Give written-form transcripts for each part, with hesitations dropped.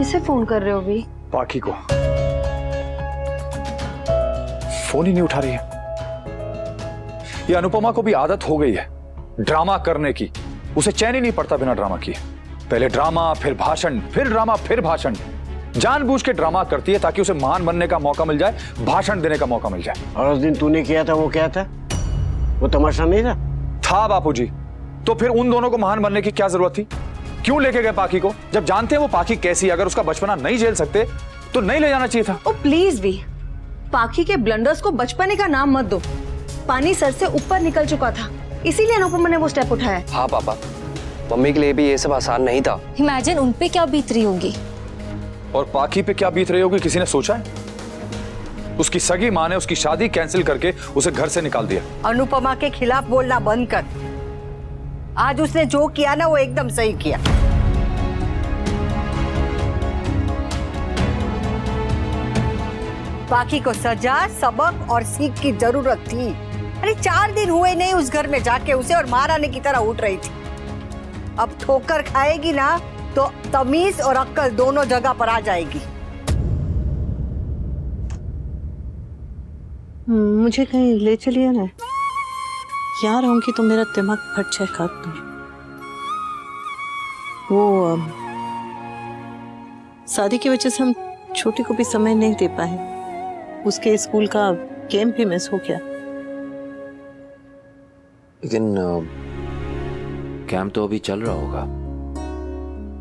किसे फोन कर रहे हो अभी? पाखी को। फोन ही नहीं उठा रही है। ये अनुपमा को भी आदत हो गई है ड्रामा करने की। उसे चैन ही नहीं पड़ता बिना ड्रामा किए। पहले ड्रामा, फिर भाषण, फिर ड्रामा, फिर भाषण। जानबूझ के ड्रामा करती है ताकि उसे महान बनने का मौका मिल जाए, भाषण देने का मौका मिल जाए। और उस दिन तूने किया था वो क्या था? वो तमाशा नहीं था? था बापूजी। तो फिर उन दोनों को महान बनने की क्या जरूरत थी? क्यों लेके गए पाखी को? जब जानते हैं वो पाखी कैसी है, अगर उसका बचपना नहीं झेल सकते तो नहीं ले जाना चाहिए था। ओ प्लीज भी, पाखी के ब्लंडर्स को बचपने का नाम मत दो। पानी सर से ऊपर निकल चुका था, इसीलिए अनुपमा ने वो स्टेप उठाया। हाँ पापा, मम्मी के लिए भी ये सब आसान नहीं था। इमेजिन उन पे क्या बीत रही होगी। और पाखी पे क्या बीत रही होगी किसी ने सोचा है? उसकी सगी माँ ने उसकी शादी कैंसिल करके उसे घर से निकाल दिया। अनुपमा के खिलाफ बोलना बंद कर। आज उसने जो किया ना वो एकदम सही किया। बाकी को सजा, सबक और सीख की जरूरत थी। अरे 4 दिन हुए नहीं उस घर में जाके उसे, और महारानी की तरह उठ रही थी। अब ठोकर खाएगी ना तो तमीज और अक्ल दोनों जगह पर आ जाएगी। मुझे कहीं ले चलिए ना। यहाँ रहूंगी तो मेरा दिमाग फट जाएगा। वो शादी की वजह से हम छोटी को भी समय नहीं दे पाए। उसके स्कूल का कैंप भी मिस हो गया। लेकिन कैंप तो अभी चल रहा होगा।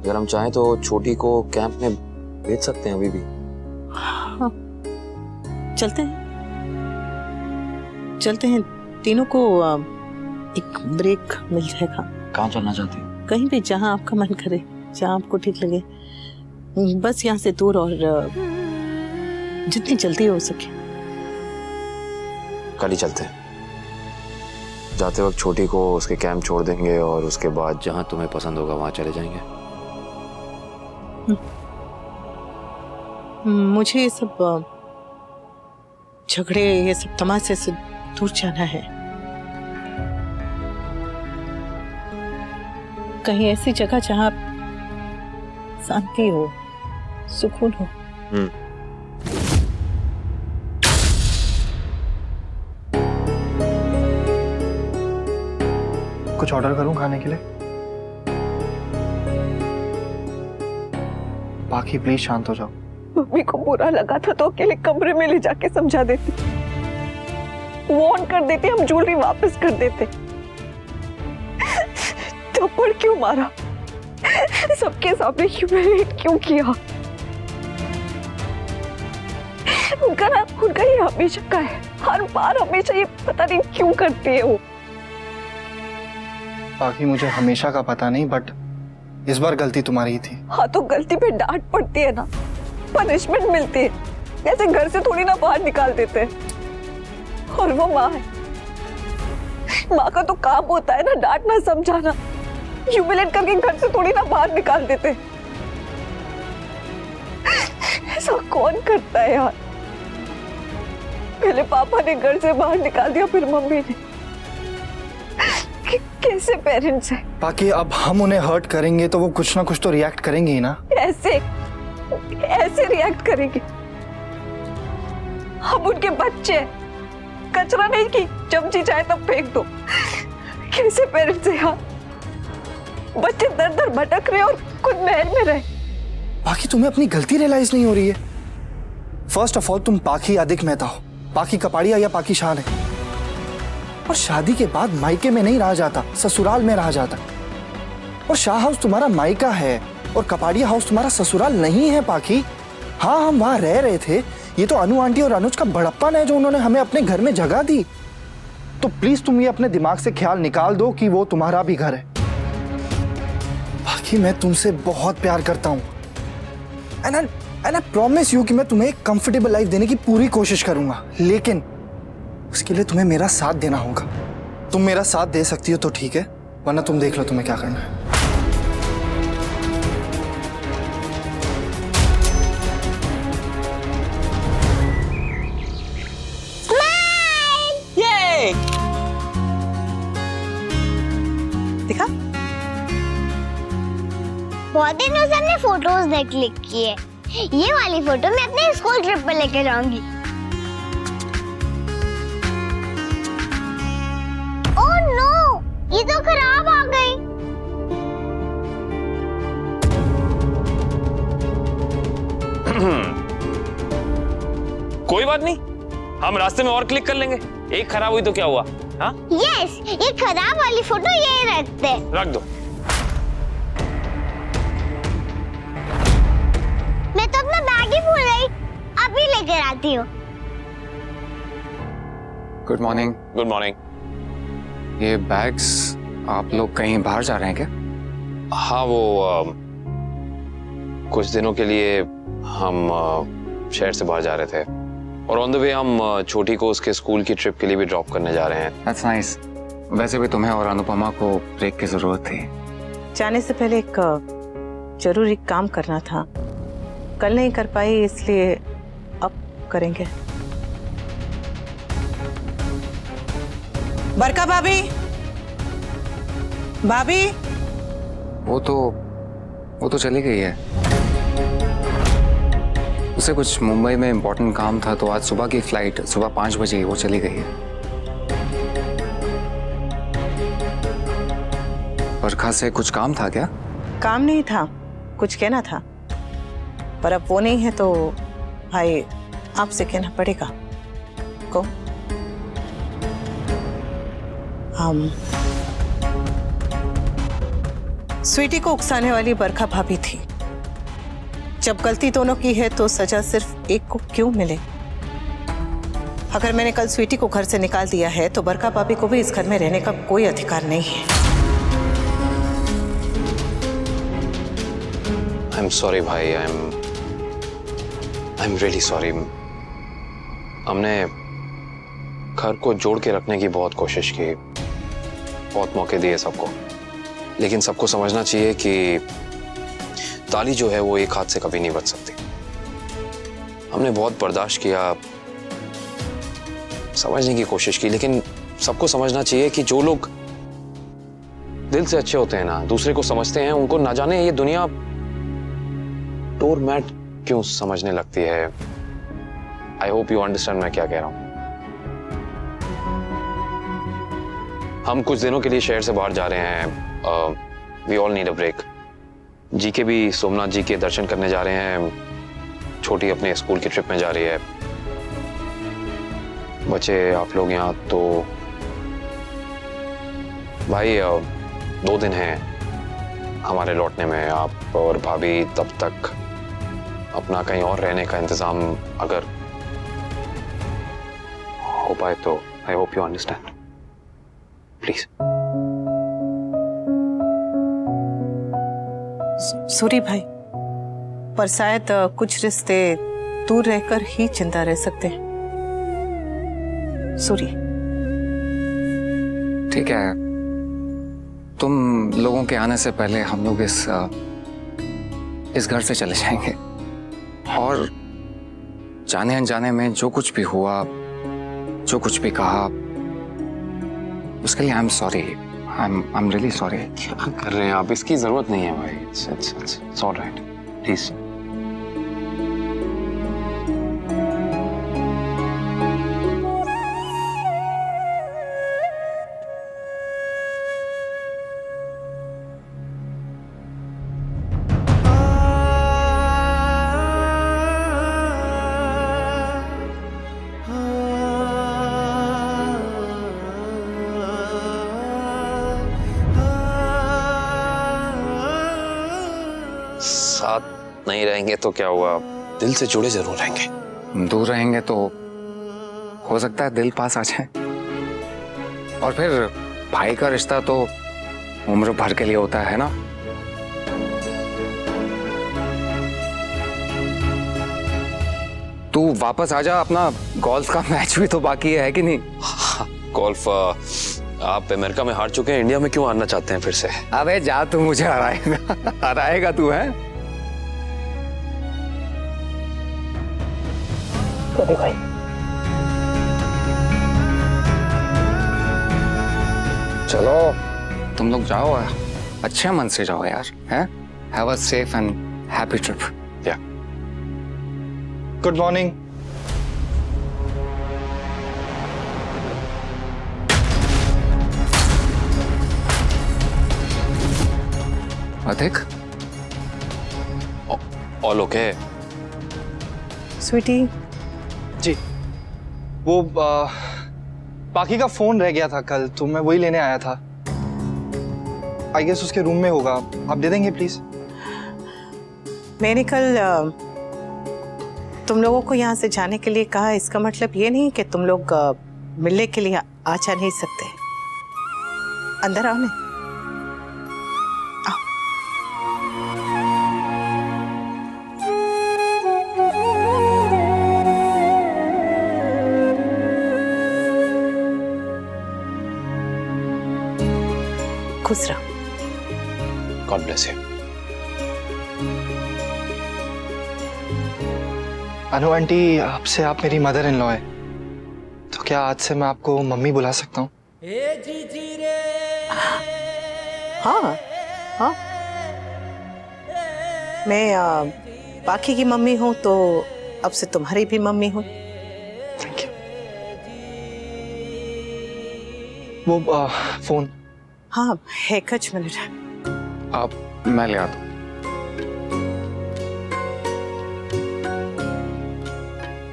अगर हम चाहें तो छोटी को कैंप में भेज सकते हैं अभी भी। हाँ, चलते हैं तीनों को एक ब्रेक मिल जाएगा। कहाँ चलना चाहती हैं? कहीं भी जहां आपका मन करे, जहां आपको ठीक लगे, बस यहाँ से दूर और जितनी जल्दी हो सके। कल ही चलते हैं। जाते वक्त छोटी को उसके कैंप छोड़ देंगे और उसके बाद जहां तुम्हें पसंद होगा वहां चले जाएंगे। मुझे ये सब झगड़े, ये सब तमाशे से दूर जाना है। कहीं ऐसी जगह जहां शांति हो, सुकून हो। कुछ ऑर्डर करूं खाने के लिए? बाकी प्लीज शांत हो जाओ। मम्मी को बुरा लगा था तो अकेले कमरे में ले जाके समझा देती, वार्न कर देती, हम ज्वेलरी वापस कर देते। थप्पड़ क्यों मारा? सबके सामने ह्यूमिलिएट क्यों किया? उनका ये हमेशा का है। हर बार हमेशा ये पता नहीं क्यों करती है वो। बाकी मुझे हमेशा का पता नहीं, बट इस बार गलती तुम्हारी ही थी। हाँ तो गलती पे डांट पड़ती है ना, पनिशमेंट मिलती है। ऐसे घर से थोड़ी ना बाहर निकाल देते हैं। और वो माँ है, माँ का तो काम होता है ना डांटना, समझाना। ह्यूमिलेट करके घर से थोड़ी ना बाहर निकाल देते। ऐसा कौन करता है यार? पहले पापा ने घर से बाहर निकाल दिया, फिर मम्मी ने। कैसे पेरेंट्स हैं? बाकी अब हम उन्हें हर्ट करेंगे तो वो कुछ ना कुछ तो रिएक्ट करेंगे ही ना। ऐसे रिएक्ट करेंगे? हम उनके बच्चे हैं, कचरा नहीं की जब जी चाहे तब फेंक दो। कैसे पेरेंट्स हैं यार? बच्चे दर दर भटक रहे और खुद महल में रहे। बाकी तुम्हें अपनी गलती रियलाइज नहीं हो रही है। फर्स्ट ऑफ ऑल तुम पाखी अधिक मेहता हो, पाखी कपाड़िया या पाखी शान है। और शादी के बाद मायके में नहीं रहा जाता, ससुराल में रहा जाता। और शाह हाउस तुम्हारा मायका है और कपाड़िया हाउस तुम्हारा ससुराल नहीं है पाखी। हाँ, हम वहां रह रहे थे। ये तो अनु आंटी और अनुज का बड़प्पन है जो उन्होंने हमें अपने घर में जगह दी। तो प्लीज तुम ये अपने दिमाग से ख्याल निकाल दो कि वो तुम्हारा भी घर है। बाकी मैं तुमसे बहुत प्यार करता हूँ। एंड आई प्रॉमिस यू कि मैं तुम्हें एक कंफर्टेबल लाइफ देने की पूरी कोशिश करूंगा, लेकिन उसके लिए तुम्हें मेरा साथ देना होगा। तुम मेरा साथ दे सकती हो तो ठीक है, वरना तुम देख लो तुम्हें क्या करना है। देखा? बहुत दिनों से हमने फोटोज नहीं क्लिक किए। ये वाली फोटो मैं अपने स्कूल ट्रिप पर लेके जाऊंगी। ओह नो, ये तो खराब आ गई। कोई बात नहीं, हम रास्ते में और क्लिक कर लेंगे। एक खराब हुई तो क्या हुआ? हाँ यस, ये खराब वाली फोटो यही रखते। रख दो। मैं तो अपना बैग ही भूल गई, अभी लेकर आती हूँ। Good morning. Good morning. ये बैग्स आप लोग कहीं बाहर जा रहे हैं क्या? हाँ, वो कुछ दिनों के लिए हम शहर से बाहर जा रहे थे और ऑन द वे हम छोटी को उसके स्कूल की ट्रिप के लिए भी ड्रॉप करने जा रहे हैं। That's nice. वैसे भी तुम्हें और अनुपमा को ब्रेक की जरूरत थी। जाने से पहले एक जरूरी काम करना था, कल नहीं कर पाई, इसलिए अब करेंगे। बरका भाभी, भाभी। वो तो चली गई है। उसे कुछ मुंबई में इम्पोर्टेंट काम था, तो आज सुबह की फ्लाइट, सुबह 5 बजे वो चली गई है। बरखा से कुछ काम था क्या? काम नहीं था, कुछ कहना था, पर अब वो नहीं है तो भाई आपसे कहना पड़ेगा। को हम स्वीटी को उकसाने वाली बरखा भाभी थी। जब गलती दोनों की है तो सजा सिर्फ एक को क्यों मिले? अगर मैंने कल स्वीटी को घर से निकाल दिया है तो बरखा भाभी को भी इस घर में रहने का कोई अधिकार नहीं है। आई एम सॉरी भाई, आई एम रियली सॉरी। हमने घर को जोड़ के रखने की बहुत कोशिश की, बहुत मौके दिए सबको, लेकिन सबको समझना चाहिए कि ताली जो है वो एक हाथ से कभी नहीं बच सकती। हमने बहुत बर्दाश्त किया, समझने की कोशिश की, लेकिन सबको समझना चाहिए कि जो लोग दिल से अच्छे होते हैं ना, दूसरे को समझते हैं, उनको ना जाने ये दुनिया डोर मैट क्यों समझने लगती है। आई होप यू अंडरस्टैंड मैं क्या कह रहा हूं। हम कुछ दिनों के लिए शहर से बाहर जा रहे हैं। We all need a break. जी के भी सोमनाथ जी के दर्शन करने जा रहे हैं, छोटी अपने स्कूल की ट्रिप में जा रही है। बच्चे आप लोग यहाँ तो भाई 2 दिन हैं हमारे लौटने में। आप और भाभी तब तक अपना कहीं और रहने का इंतजाम अगर हो पाए तो I hope you understand please. Suri भाई, पर शायद कुछ रिश्ते दूर रहकर ही जिंदा रह सकते हैं। सूरी, ठीक है, तुम लोगों के आने से पहले हम लोग इस घर से चले जाएंगे, और जाने अनजाने में जो कुछ भी हुआ, जो कुछ भी कहा, उसके लिए I am sorry. I am really sorry. क्या कर रहे हैं आप? इसकी जरूरत नहीं है भाई। It's all right. Please. साथ नहीं रहेंगे तो क्या हुआ, दिल से जुड़े जरूर रहेंगे। दूर रहेंगे तो हो सकता है दिल पास आ जाए, और फिर भाई का रिश्ता तो उम्र भर के लिए होता है ना। तू वापस आ जा, अपना गोल्फ का मैच भी तो बाकी है कि नहीं? गोल्फ आप अमेरिका में हार चुके हैं, इंडिया में क्यों हारना चाहते हैं फिर से? अबे जा, तू मुझे हराएगा। हराएगा तू है? भाई चलो तुम लोग जाओ, अच्छे मन से जाओ यार, हैं? Have a safe and happy trip. या गुड मॉर्निंग। अधिक, ऑल ओके? स्वीटी, जी, वो पाखी का फोन रह गया था कल, तो मैं वही लेने आया था। आई गेस उसके रूम में होगा, आप दे देंगे प्लीज? मैंने कल तुम लोगों को यहाँ से जाने के लिए कहा, इसका मतलब ये नहीं कि तुम लोग मिलने के लिए आ जा नहीं सकते। अंदर आओ ना। खुश रहो। God bless you. Anu aunty, आपसे आप मेरी मदर इन लॉ है, तो क्या आज से मैं आपको मम्मी बुला सकता हूँ? हाँ हाँ, मैं पाखी की मम्मी हूँ, तो अब से तुम्हारी भी मम्मी हूँ। Thank you. वो फोन? हाँ, है, कुछ मिनट। आप, मैं ले आता हूँ।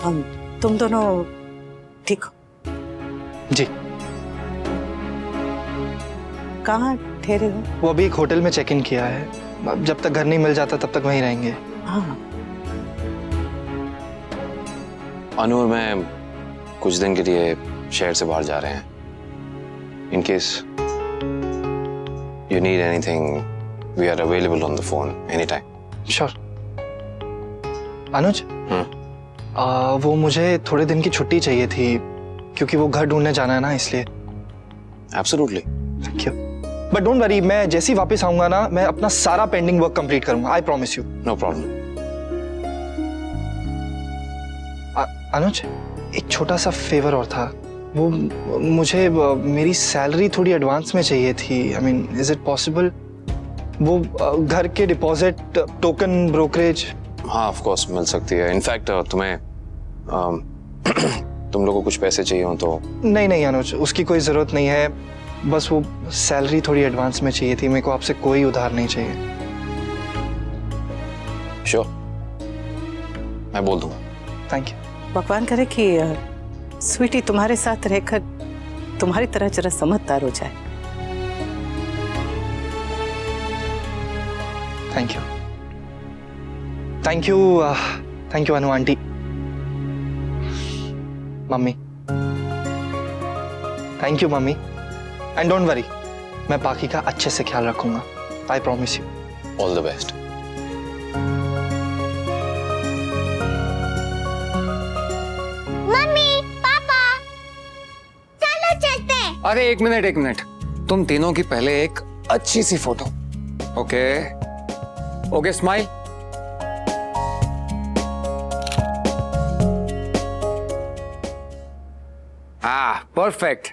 हम तुम दोनों ठीक हो? जी। कहाँ ठहरे हो? वो अभी एक होटल में चेक इन किया है, अब जब तक घर नहीं मिल जाता तब तक वहीं रहेंगे। हाँ, अनु और मैं कुछ दिन के लिए शहर से बाहर जा रहे हैं। In case you need anything, we are available on the phone anytime. Sure. Anuj, वो मुझे थोड़े दिन की छुट्टी चाहिए थी, क्योंकि वो घर ढूंढने जाना है ना, इसलिए। Absolutely. Thank you. But don't worry, मैं जैसे ही वापस आऊंगा ना, मैं अपना सारा पेंडिंग वर्क कंप्लीट करूंगा, I promise you. No problem. अनुज, एक छोटा सा फेवर और था, वो मुझे मेरी सैलरी थोड़ी एडवांस में चाहिए थी। I mean, is it possible? वो घर के डिपॉजिट, टोकन ब्रोकरेज। हाँ, ऑफ कोर्स मिल सकती है। इनफैक्ट तुम्हें तुम लोगों को कुछ पैसे चाहिए हो तो? नहीं नहीं अनुज, उसकी कोई जरूरत नहीं है, बस वो सैलरी थोड़ी एडवांस में चाहिए थी। मेरे को आपसे कोई उधार नहीं चाहिए। श्योर, मैं बोल दूंगा। Thank you. भगवान करे कि स्वीटी तुम्हारे साथ रहकर तुम्हारी तरह जरा समझदार हो जाए। Thank you, thank you, thank you Anu aunty. Mummy, thank you mummy, and don't worry, मैं पाखी का अच्छे से ख्याल रखूंगा, I promise you. All the best. Mummy, पापा, चलो चलते हैं। अरे एक मिनट, तुम तीनों की पहले एक अच्छी सी फोटो। Okay okay, smile. हाँ, परफेक्ट।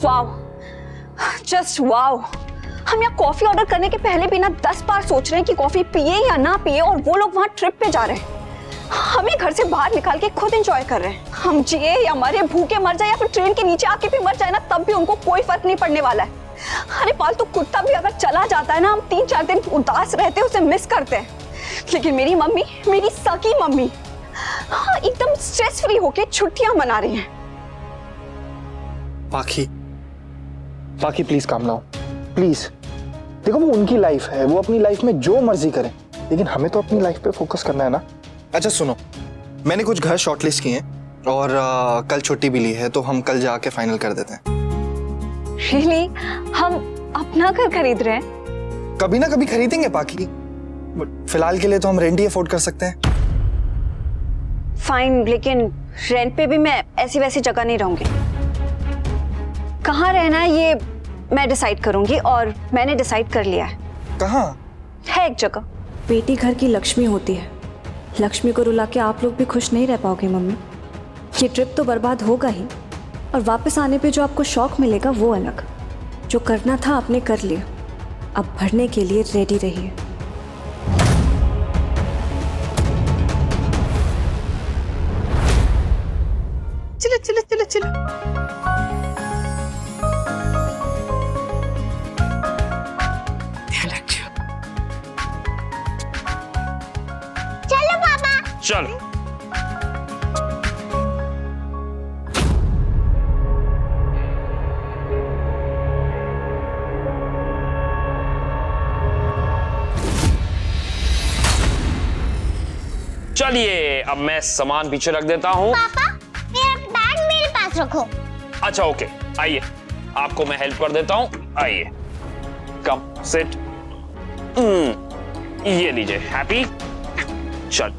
Wow, just wow. हम यहाँ कॉफी ऑर्डर करने के पहले भी ना 10 बार सोच रहे हैं कि कॉफी पिए या ना पिए, और वो लोग वहाँ ट्रिप पे जा रहे हैं। हमें घर से बाहर निकाल के खुद एंजॉय कर रहे हैं। हम जिए या मरे, भूखे मर जाए या फिर ट्रेन के नीचे आके भी मर जाए ना, तब भी उनको कोई फर्क नहीं पड़ने वाला है। अरे पालतू कुत्ता भी अगर चला जाता है ना, हम 3-4 दिन उदास रहते हैं, उसे मिस करते हैं। लेकिन मेरी मम्मी, मेरी सकी मम्मी, हाँ, एकदम स्ट्रेस फ्री होके छुट्टियां मना रही हैं। पाखी, पाखी प्लीज काम लाओ, प्लीज। देखो, वो उनकी लाइफ है, वो अपनी लाइफ में जो मर्जी करें, लेकिन हमें तो अपनी लाइफ पे फोकस करना है ना। अच्छा सुनो, मैंने कुछ घर शॉर्टलिस्ट किए हैं और कल छुट्टी भी ली है, तो हम कल जाके फाइनल कर देते हैं। Really? हम अपना घर खरीद रहे हैं? कभी ना कभी खरीदेंगे पाखी, फिलहाल के लिए तो हम रेंट ही अफोर्ड कर सकते हैं। फाइन, लेकिन रेंट पे भी मैं ऐसी वैसी जगह नहीं रहूंगी। कहाँ रहना है ये मैं डिसाइड करूंगी, और मैंने डिसाइड कर लिया है। कहाँ है? एक जगह। बेटी घर की लक्ष्मी होती है, लक्ष्मी को रुला के आप लोग भी खुश नहीं रह पाओगे मम्मी। ये ट्रिप तो बर्बाद होगा ही, और वापस आने पे जो आपको शौक मिलेगा वो अलग। जो करना था आपने कर लिया, अब भरने के लिए रेडी रहिए। चलो चलो चलो चलो। ध्यान रखियो। चलो पापा। चल चलिए, अब मैं सामान पीछे रख देता हूँ। पापा मेरा बैग मेरे पास रखो। अच्छा ओके, आइए, आपको मैं हेल्प कर देता हूँ। आइए, कम सिट। ये लीजिए, हैप्पी। चल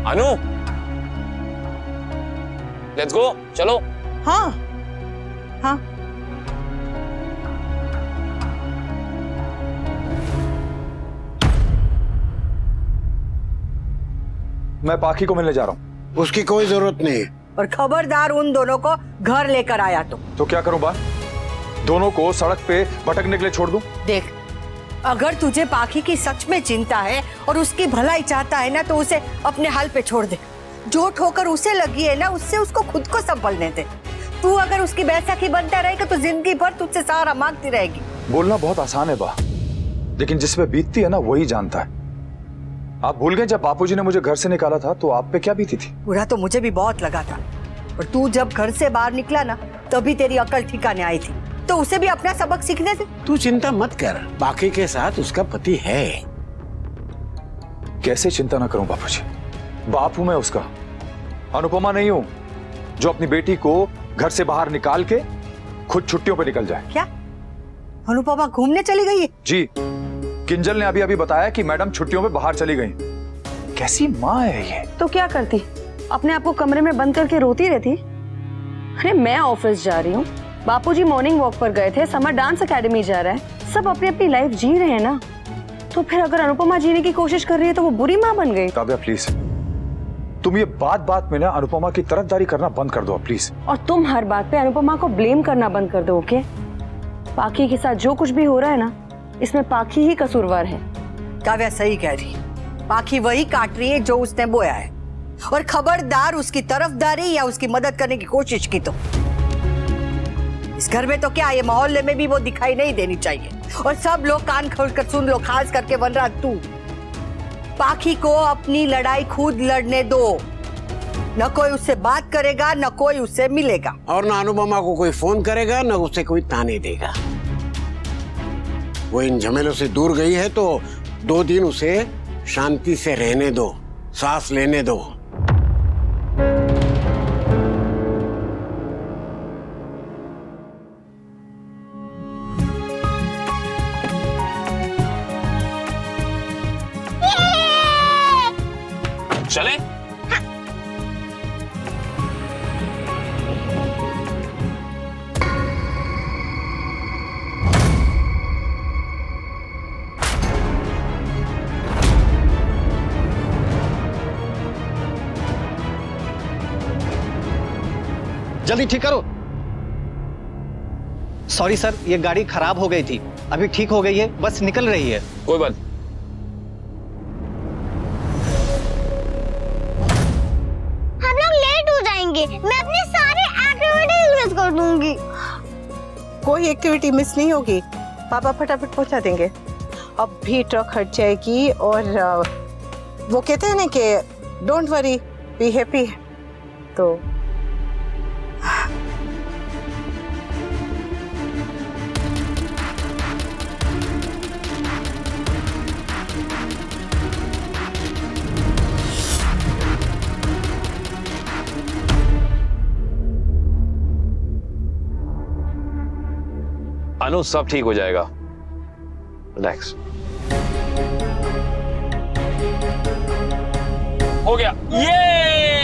अनु, लेट्स गो, चलो। हाँ हाँ। मैं पाखी को मिलने जा रहा हूँ। उसकी कोई जरूरत नहीं। और खबरदार उन दोनों को घर लेकर आया तो क्या करूं बा? दोनों को सड़क पे भटकने के लिए छोड़ दूं? देख, अगर तुझे पाखी की सच में चिंता है और उसकी भलाई चाहता है ना, तो उसे अपने हाल पे छोड़ दे। जो ठोकर उसे लगी है ना, उससे उसको खुद को संभलने दे। तू अगर उसकी बैसाखी बनता रहेगा तो जिंदगी भर तुझसे सहारा मांगती रहेगी। बोलना बहुत आसान है बा, लेकिन जिस पे बीतती है ना वही जानता है। आप भूल गए जब बापूजी ने मुझे घर से निकाला था तो आप पे क्या बीती थी? बुरा तो मुझे भी बहुत लगा था, और तू जब घर से बाहर निकला ना, तभी तेरी अकल ठिकाने आई थी। तो उसे भी अपना सबक सीखने दे। तू चिंता मत कर, बाकी के साथ उसका पति है। कैसे चिंता ना करूं बापूजी? बाप हूं मैं उसका, अनुपमा नहीं हूं जो अपनी बेटी को घर से बाहर निकाल के खुद छुट्टियों पे निकल जाए। क्या अनुपमा घूमने चली गई है? जी, किंजल ने अभी अभी बताया कि मैडम छुट्टियों पे बाहर चली गई। कैसी माँ है ये? तो क्या करती, अपने आप को कमरे में बंद करके रोती रहती? अरे मैं ऑफिस जा रही हूँ, बापूजी मॉर्निंग वॉक पर गए थे, समर डांस एकेडमी जा रहा है, सब अपनी अपनी लाइफ जी रहे हैं ना। तो फिर अगर अनुपमा जीने की कोशिश कर रही है तो वो बुरी माँ बन गई। काव्या प्लीज, तुम ये बात बात में ना अनुपमा की तरफदारी करना बंद कर दो प्लीज। और तुम हर बात पे अनुपमा को ब्लेम करना बंद कर दो, ओके? पाखी के साथ जो कुछ भी हो रहा है ना, इसमें पाखी ही कसूरवार है। काव्या सही कह रही, पाखी वही काट रही है जो उसने बोया है। और खबरदार उसकी तरफदारी या उसकी मदद करने की कोशिश की तो इस घर में तो क्या, ये मोहल्ले में भी वो दिखाई नहीं देनी चाहिए। और सब लोग कान खोलकर सुन लो, खास करके वनरा तू। पाखी को अपनी लड़ाई खुद लड़ने दो। न कोई उससे बात करेगा, न कोई उससे मिलेगा, और न अनुपमा को कोई फोन करेगा, न उसे कोई ताने देगा। वो इन झमेलों से दूर गई है तो 2 दिन उसे शांति से रहने दो, सांस लेने दो। चले? जल्दी ठीक करो। सॉरी सर, ये गाड़ी खराब हो गई थी, अभी ठीक हो गई है, बस निकल रही है। कोई बात। हम लोग लेट हो जाएंगे, मैं अपनी सारी एक्टिविटीज मिस कर दूंगी। कोई एक्टिविटी मिस नहीं होगी, पापा फटाफट पहुंचा देंगे। अब भी ट्रक हट जाएगी और वो कहते हैं ना कि डोंट वरी बी हैप्पी। तो अनु, सब ठीक हो जाएगा, रिलैक्स। हो गया, ये